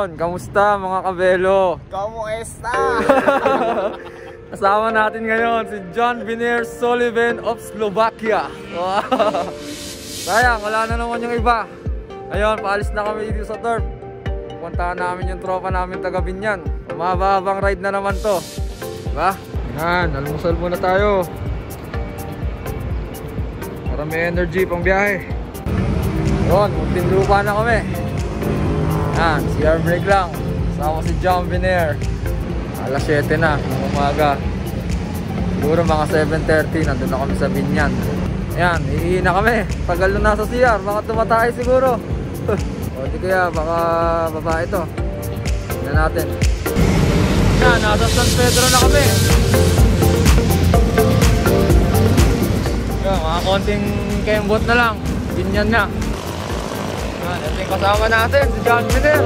Ayun, kamusta mga kabelo? Como esta? Kasama natin ngayon si John Viner Sullivan of Slovakia. Wow. Sayang, wala na naman yung iba. Ayun, paalis na kami dito sa turf. Puntahan namin yung tropa namin taga Binyan. Mahabang ride na naman to. Diba? Yan, almusal muna tayo para may energy pang biyahe. Yun, Muntinlupa na kami. Yan, CR break lang. Kasama si John Viner. Alas 7 na ng umaga. Siguro mga 7:30 nandun na kami sa Binyan. Ayan, iina kami. Tagal na nasa CR, baka tumatay siguro. O di kaya baka babae ito. Tignan natin. Yan, nasa San Pedro na kami. Yan, mga konting kembot na lang. Binyan na. Yan, ito yung kasama natin, si John Viner.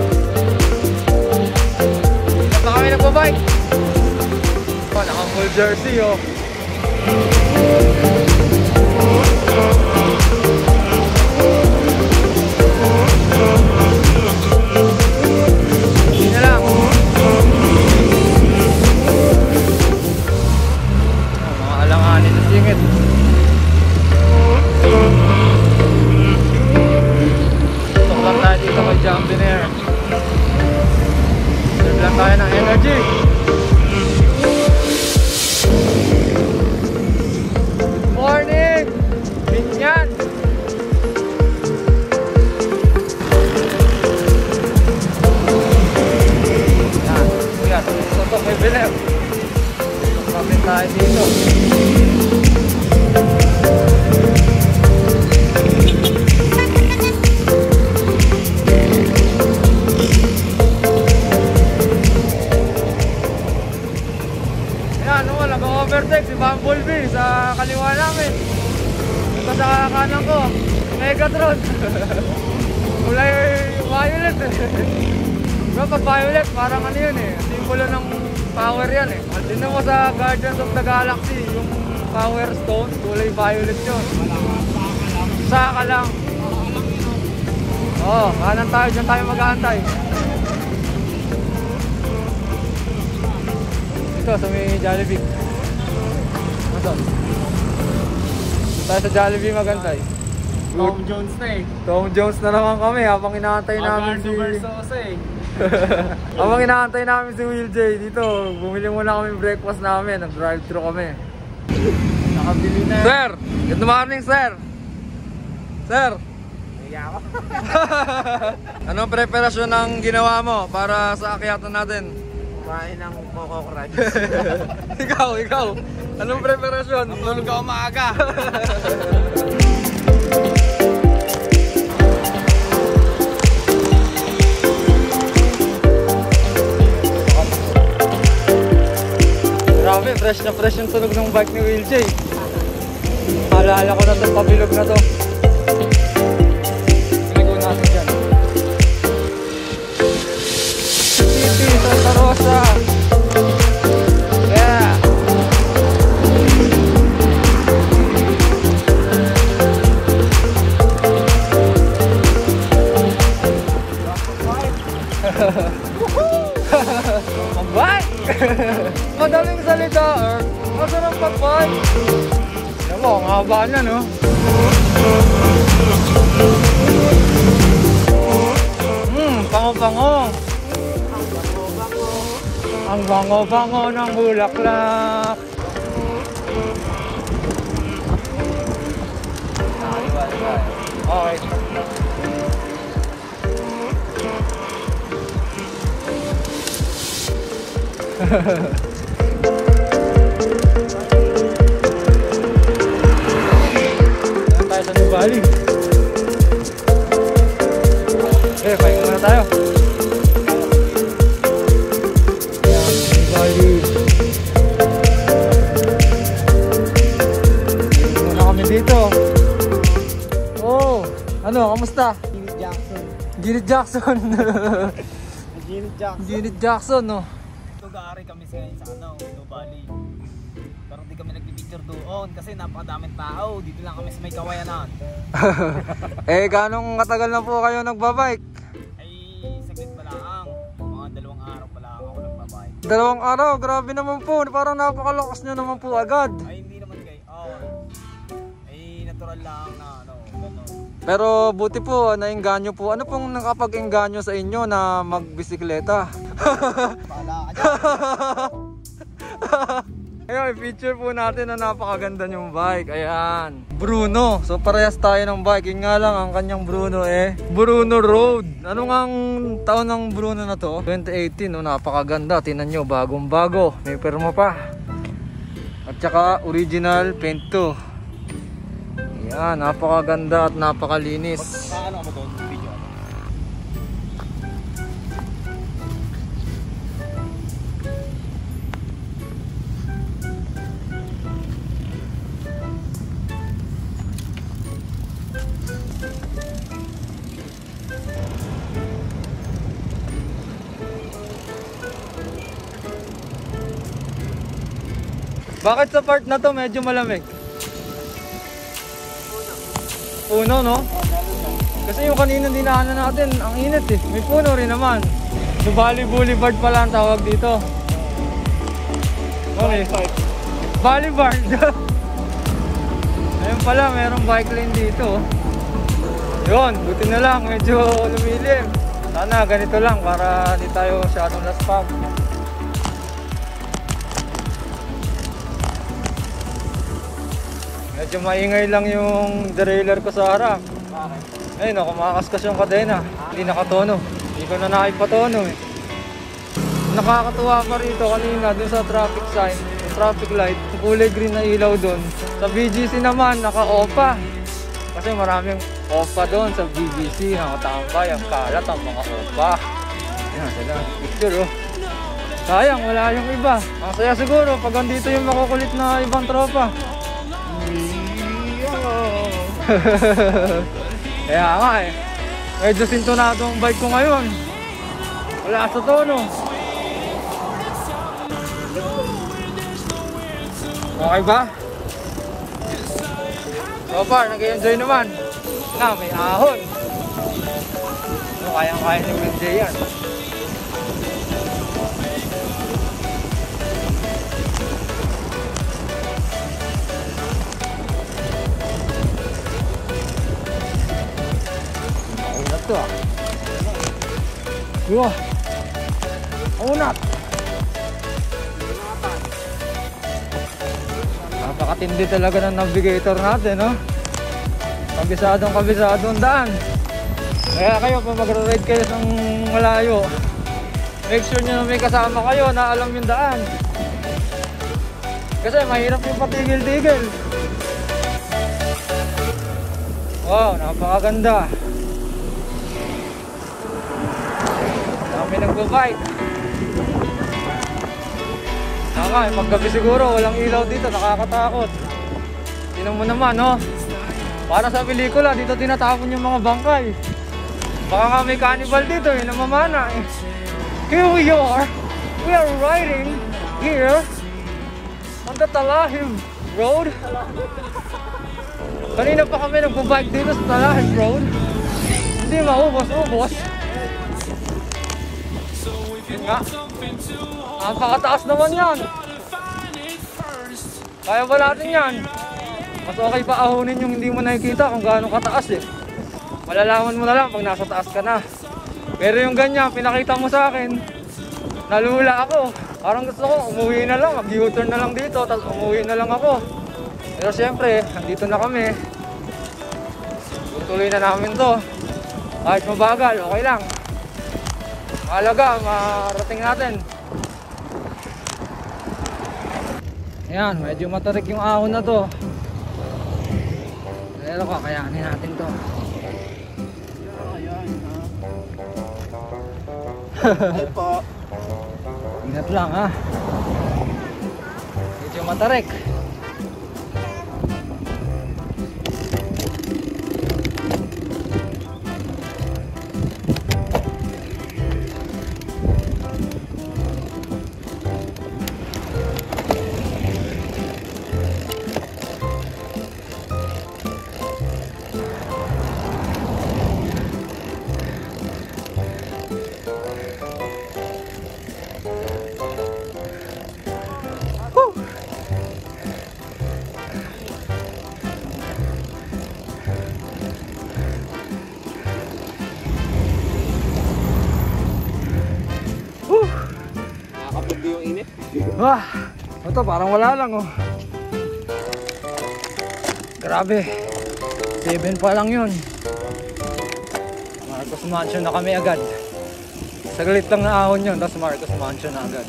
Ilan na kami nagbabike. Oh, naka full jersey oh. Hindi na lang. Mga alanganin na singit. Tok lang tayo dito kay John Viner. Serve lang tayo ng energy. Good morning! Binyan! Yan, kuya, tutok kay Viner. Kapit tayo dito. Nag-overtake si Bumblebee sa kaliwa namin. Ito sa kanan ko, Megatron. Kulay violet eh. Pero pag violet, parang ano yun eh, simbolo ng power yan eh. Tignan mo sa Guardians of the Galaxy, yung Power Stone, kulay violet yun. Saka lang. Oo, kanan tayo, dyan tayo mag-aantay. Ito sa may Jollibee. Ito tayo sa Jollibee magantay. Tom Jones na eh. Tom Jones na naman kami habang inaantay namin si habang inaantay namin si Will J dito. Bumili muna kami breakfast namin. Nag-drive-thru kami. Nakabili na. Sir! Good morning, sir! Sir! Naiya ako. Anong preparasyon ang ginawa mo para sa akyatan natin? Kumain ng Coco Crunch. Ikaw. Anong preparasyon? Tulog ako maaga. Grabe, fresh na fresh yung tunog ng bike ni Will J. Alala ko na itong pabilog na to. Ligo natin dyan. City, Santa Rosa. Yeah. Mag-bike! Madaling salita, masarap mag-bike. Yan mo, ang haba niya, no? Pango-pango. Ang bango-bango ng bulaklak. Okay. Tayo sa Nubali. Okay, pahinga muna tayo. Nubali. Pahinga muna kami dito. Oh, ano, kamusta? Ginit Jackson. Ginit Jackson, no? Nag-aari kami sa Nubali. Pero di kami nagpipicture doon kasi napakadaming tao. Dito lang kami sa may Kawayanan. Eh, ganong katagal na po kayo nagbabike? Ay, saglit pa lang. 2 araw, grabe naman po. Parang napakalakas nyo naman po agad. Ay, hindi naman guys. Ay, natural lang na ano, gano'n. Pero buti po, naengganyo po. Ano pong nakapag-engganyo sa inyo na magbisikleta? Bahala ka dyan. Ayun, i-feature po natin na napakaganda yung bike. Ayan, Bruno. So parehas tayo ng bike. Yun nga lang, ang kanyang Bruno Bruno Road. Ano nga ang taon ng Bruno na to? 2018, no? Napakaganda. Tingnan nyo, bagong bago. May perma pa. At saka original paint to. Ayan, napakaganda at napakalinis. Ano mo doon? Video ako. Bakit sa part na to medyo malamig? Puno, no? Kasi yung kanina dinaanan natin, ang init eh. May puno rin naman. Subali Boulevard pala ang tawag dito. Okay. Boulevard. Ayun pala, mayroong bike lane dito. Yun, buti na lang, medyo lumilim. Sana ganito lang para hindi tayo masyadong laspag. Medyo maingay lang yung derailleur ko sa harap. Ayun, kumakaskas yung kadena. Hindi nakatono. Hindi ko na naipatono eh. Nakakatuwa pa rito kanina dun sa traffic sign, yung traffic light, yung kulay green na ilaw dun. Sa BGC naman, naka-OPA. Kasi maraming OPA doon sa BGC. Nakatambay, ang kalat ang mga OPA. Ayan, sila. Picture oh. Sayang, wala yung iba. Ang saya siguro pag andito yung makukulit na ibang tropa. Kaya nga eh, medyo sintonado ang bike ko ngayon. Wala sa tono. Okay ba? So far, nag-enjoy naman. Na, may ahon. So, kayang-kaya ni Wendy yan. Ito ah. Wah. Unat. Napakatindi talaga ng navigator natin, no? Kabisadong daan. Kaya kayo kung mag-ride kayo ng malayo, make sure nyo na may kasama kayo na alam yung daan. Kasi mahirap yung patigil-tigil. Wow, napakaganda. Kami nagpo-bike. Saka, paggabi siguro, walang ilaw dito, nakakatakot. Tingnan mo naman, no? Para sa pelikula, dito tinatapon yung mga bangkay. Baka nga may cannibal dito, namamana eh. Here we are riding here on the Talahib Road. Kanina pa kami nagpo-bike dito sa Talahib Road. Hindi maubos-ubos. Yun nga. Napakataas naman yan. Kaya ba natin yan? Mas okay pa ahonin yung hindi mo nakikita kung gaano kataas eh. Malalaman mo na lang pag nasa taas ka na. Pero yung ganyan, pinakita mo sa akin, nalula ako. Parang gusto ko, umuwi na lang, mag-U-turn na lang dito, tapos umuwi na lang ako. Pero syempre, andito na kami. Tutuloy na namin to. Kahit mabagal, okay lang. Mahalaga, marating natin. Ayan, medyo matarik yung ahon na to. Pero kakayanin natin to. Ingat lang ha. Medyo matarik. Wah, ito parang wala lang oh. Grabe. 7 pa lang yun. Marcos Mansion na kami agad. Saglit lang na ahon yun, tapos Marcos Mansion na agad.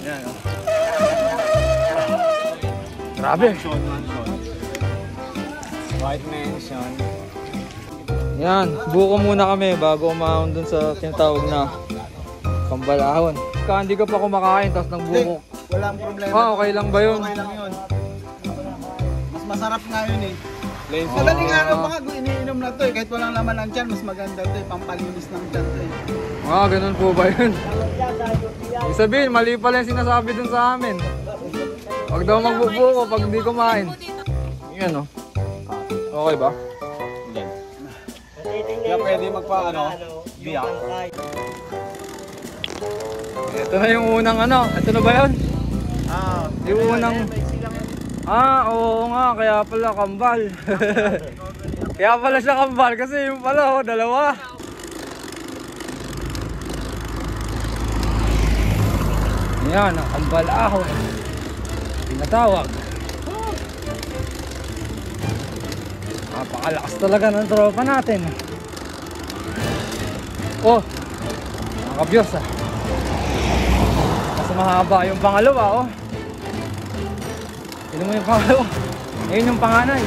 Yan oh. Grabe. White Mansion. Yan, buko muna kami bago umahon dun sa tinatawag na Kambalahon. Hindi ka pa kumakain tapos nang buko. Walang problema. Okay lang ba yun? Okay lang yun. Mas masarap nga yun eh. Madaling araw pa nga iniinom na to eh. Kahit walang laman ng tiyan, mas maganda to eh. Pampalinis ng tiyan to eh. Ganun po ba yun? Ibig sabihin, mali pala yung sinasabi dun sa amin. Huwag daw magbubuko pag hindi kumain. Yan o. Okay ba? Hindi. Kaya pwede biyak. Ito na yung unang ito na ba yun? Yung unang... oo nga, kaya pala kambal. Kaya pala siya kambal kasi yung pala dalawa. Yan, ang Kambalahon. Tinatawag. Napakalakas talaga ng tropa natin. Oh, nakakabiyos mas mahaba yung pangalawa Tignan mo yung pangalawa. Ayun yung panganay.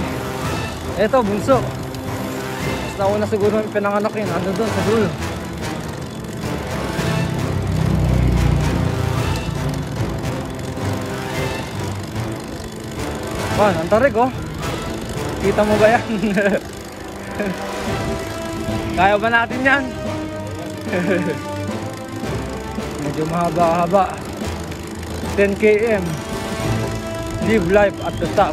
Eto, bunso. Mas nauna siguro yung pinanganak yun. Ano doon sa dulo. Ang tarik Kita mo ba yan? Kaya ba natin yan? Medyo mahaba-haba. 10 km. Live life at the top.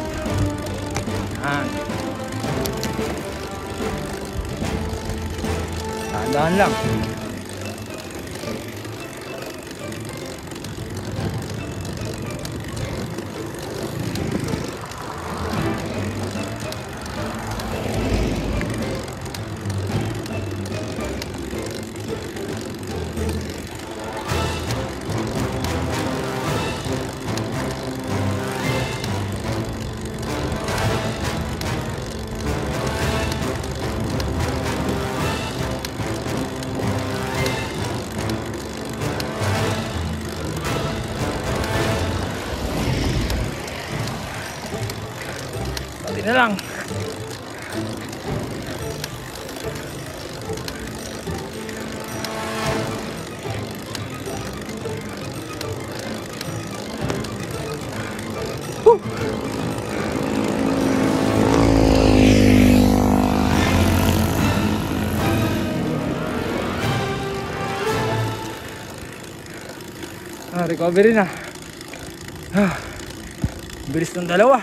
Dahan lang. Pati na lang. Recovery na. Bilis ng dalawa.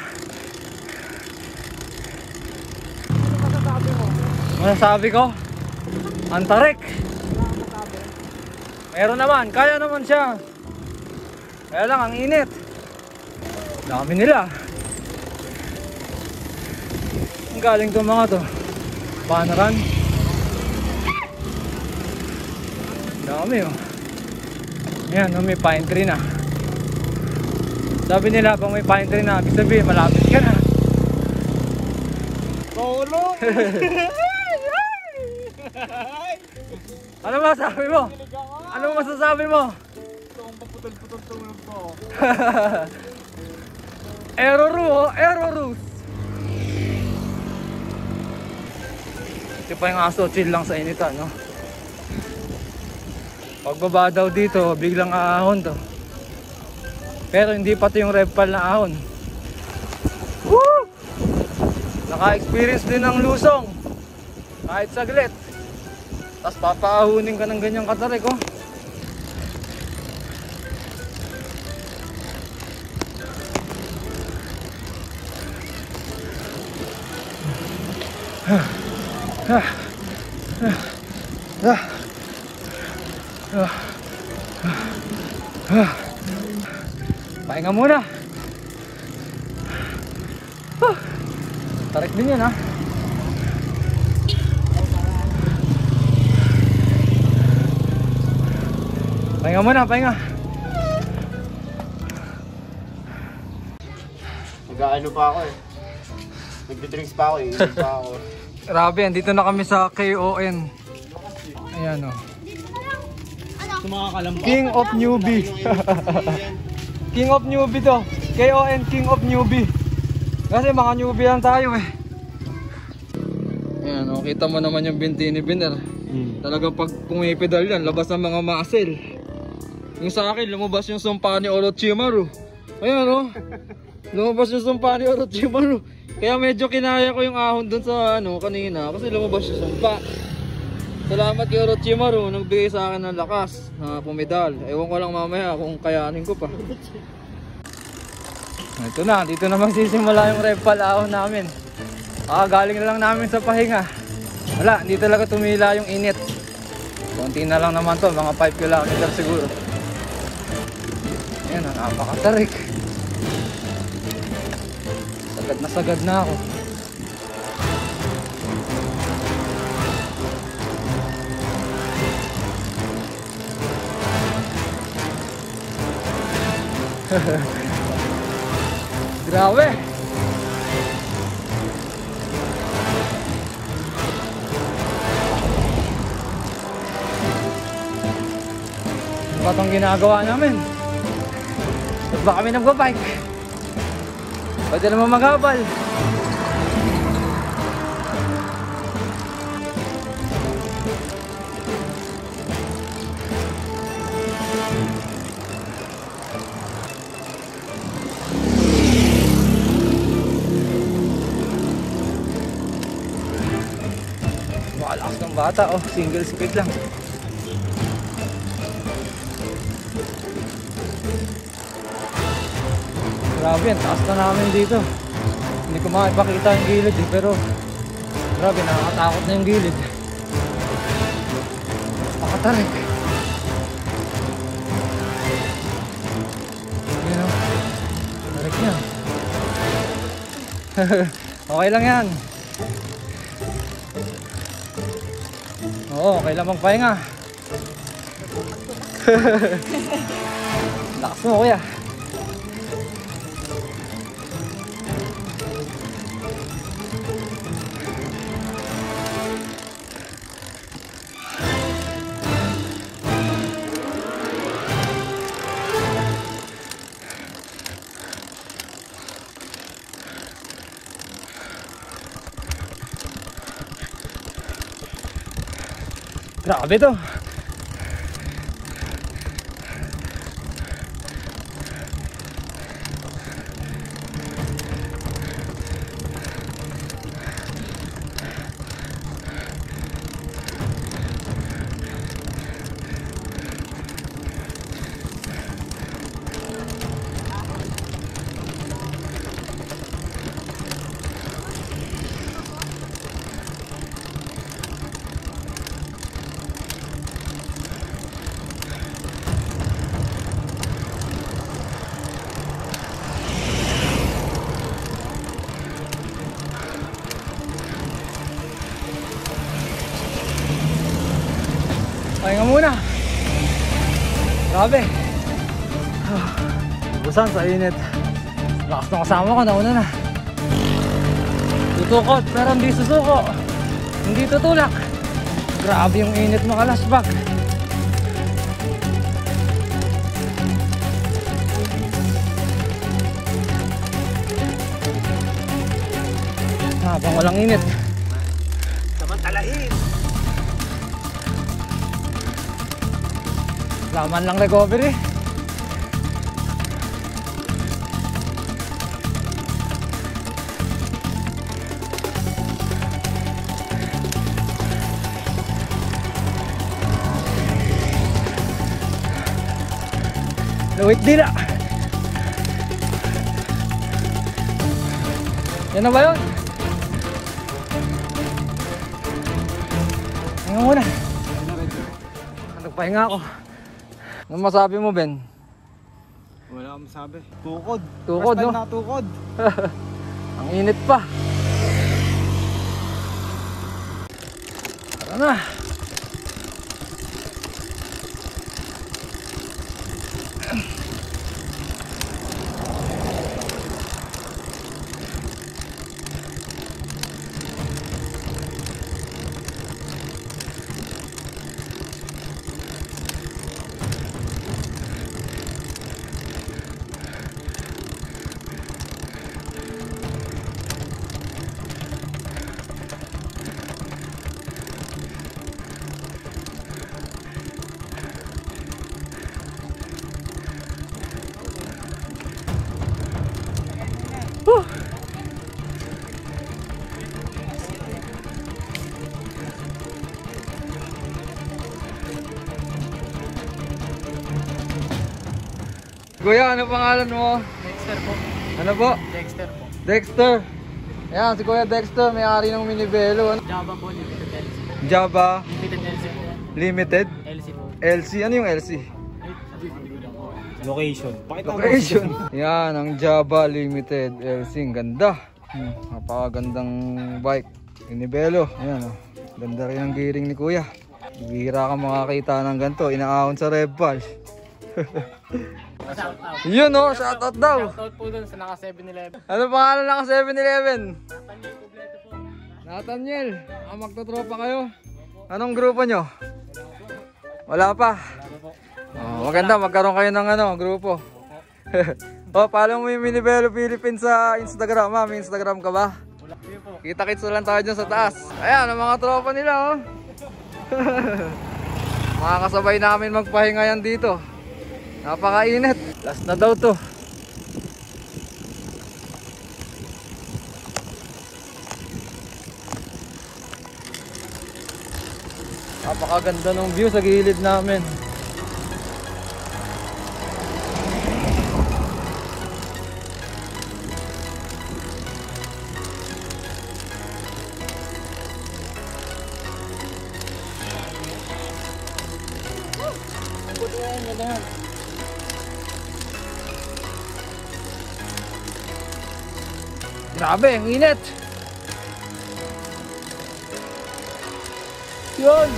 Masasabi ko, ang tarik. Meron naman, kaya naman siya. Kaya lang, ang init. Dami nila. Ang galing itong mga to. Panaran. Dami Ayan, may pine tree na. Sabi nila, pag may pine tree na, ibig sabihin, malapit ka na. Tulong! Ano masasabi mo? Ano masasabi mo? Ito ang paputol-putol tulong ko. Errorus. Ito pa yung aso, chill lang sa initan, no? Pagbaba daw dito, biglang aahon to. Pero hindi pa ito yung repal na ahon. Woo! Naka-experience din ng lusong. Kahit saglit. Tapos papaahunin ka ng ganyang katarik Pahinga muna. Tarik din yan Pahinga muna, pahinga. Ano pa ako eh. Nagdidrinks pa ako eh. Inom pa ako. Grabe, andito na kami sa KON. Ayan o. Sa mga kalamba. King of Newbie. King of Newbie to. KON King of Newbie. Kasi mga newbie lang tayo eh. Ayan o, kita mo naman yung binti ni Biner. Talagang pag pumipedal yan, labas ang mga muscle. Yung sa akin, lumabas yung sumpa ni Orochimaru. Ayan o. Lumabas yung sumpa ni Orochimaru. Kaya medyo kinaya ko yung ahon dun sa ano kanina kasi lumabas yung sumpa. Salamat kay Orochimaru, nagbigay sa akin ng lakas na pumedal. Ewan ko lang mamaya kung kayanin ko pa. Ito na, dito na magsisimula yung repal ahon namin. Galing na lang namin sa pahinga. Wala, hindi talaga tumila yung init. Konti na lang naman to, mga 5 km siguro. Ayan, napakatarik. Sagad na ako. Grabe. Ano ba itong ginagawa namin? Ba't ba kami nagbabike? Pwede naman maghabal. Malakas ng bata, oh, single speed lang. Grabe, ang taas na namin dito. Hindi ko makipakita yung gilid eh, pero grabe, nakakatakot na yung gilid. Pakatarik. Yun o, tarik niya. Okay lang yan. Oo, okay lang magpahinga. Lakas mo kuya. Grabe to. Pahinga muna. Grabe. Busan sa init. Lakas ng kasama ko, nauna na. Tutukot pero hindi susuko. Hindi tutulak. Grabe yung init mga lasbag. Habang walang init. Samantalahin. Laman lang recovery. Luwit dila. Yan na ba yun? Hinga muna. Nagpahinga ako. Ano masabi mo, Ben? Wala akong masabi. Tukod. Tukod, First time no? nakatukod. Ang init pa. Tara na. Kuya, ano pangalan mo? Dexter po. Ano po? Dexter po. Dexter. Ayan, si Kuya Dexter, may-ari ng Minivelo. Java po, limited LC. Java Limited LC po. Limited LC po. LC. Ano yung LC? Location. Location. Yan, ang Java Limited LC. Ang ganda. Napakagandang bike. Minivelo. Ayan, oh. Ganda rin ang gearing ni Kuya. Bihira ka makakita ng ganito. Inaahon sa Revpal. Yun, oh. Shoutout daw. Shoutout po dun sa naka 7-Eleven. Ano pangalan ng 7-Eleven? Nathaniel Pobleto po. Nathaniel. Magtotropa kayo. Anong grupo nyo? Wala pa. Oh, maganda, magkaroon kayo ng grupo. Oh, follow mo yung Minivelo Philippines sa Instagram. May Instagram ka ba? Kita-kits lang tayo dyan sa taas. Ayan, ang mga tropa nila, oh. Mga kasabay namin magpahinga yan dito. Napakainit. Last na daw to. Napakaganda ng view sa gilid namin. Grabe, ang init. Yun.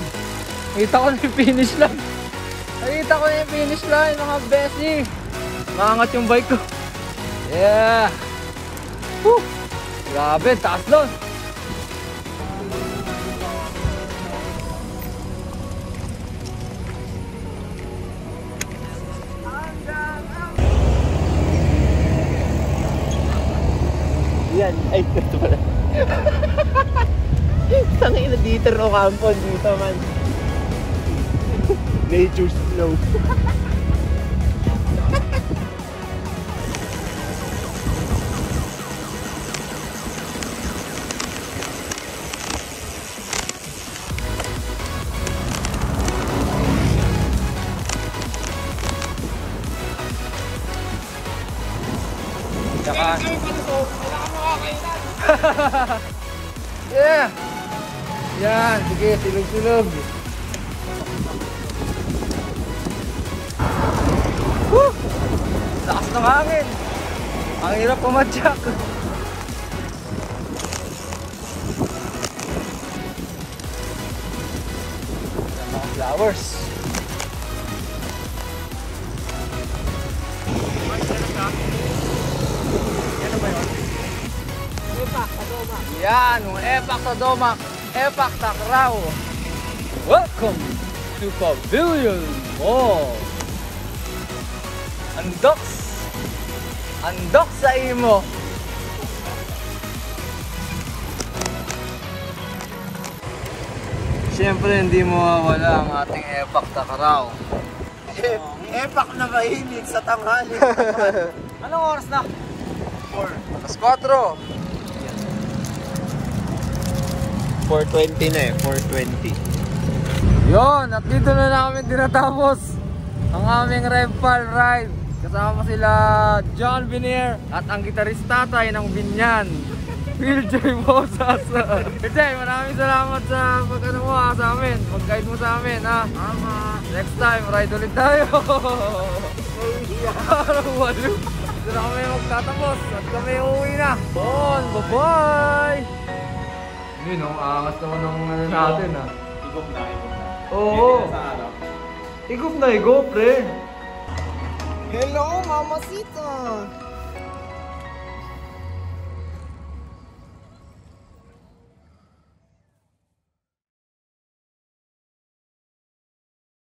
Nakita ko na yung finish line. Nakita ko na yung finish line, mga besi. Maangat yung bike ko. Yeah. Woo. Grabe, taas doon. Yan. Ay, ito pala. Tangin na dito o kampon dito man. Nature's flow. Tsaka yeah. Yan, sige, silog-silog. Woo! Lakas ng hangin. Ang hirap pumadyak. Yan mga flowers. Yan, Epak sa Domac, Epak Takraw. Welcome to Pavilion Mall. Andok sa imo. Siyempre hindi mo mawala ang ating Epak Takraw. Epak na mainit sa tanghali. Anong oras na? 4:00. 4:20 na eh, 4:20. Yon, at dito na namin tinatapos ang aming Revpal ride. Kasama sila John Vinier at ang gitarista tayo ng Binyan, Phil J. Bosas. Phil J, maraming salamat sa pag-ano mo sa amin, mag-guide mo sa amin ha. Next time, ride ulit tayo. Parang walo. Dito na kami magtatapos at kami uuwi na. Bon, bye-bye! Yun, angas naman ng natin ha. Igop na. Oo. Igop na, pre. Hello, mamacita!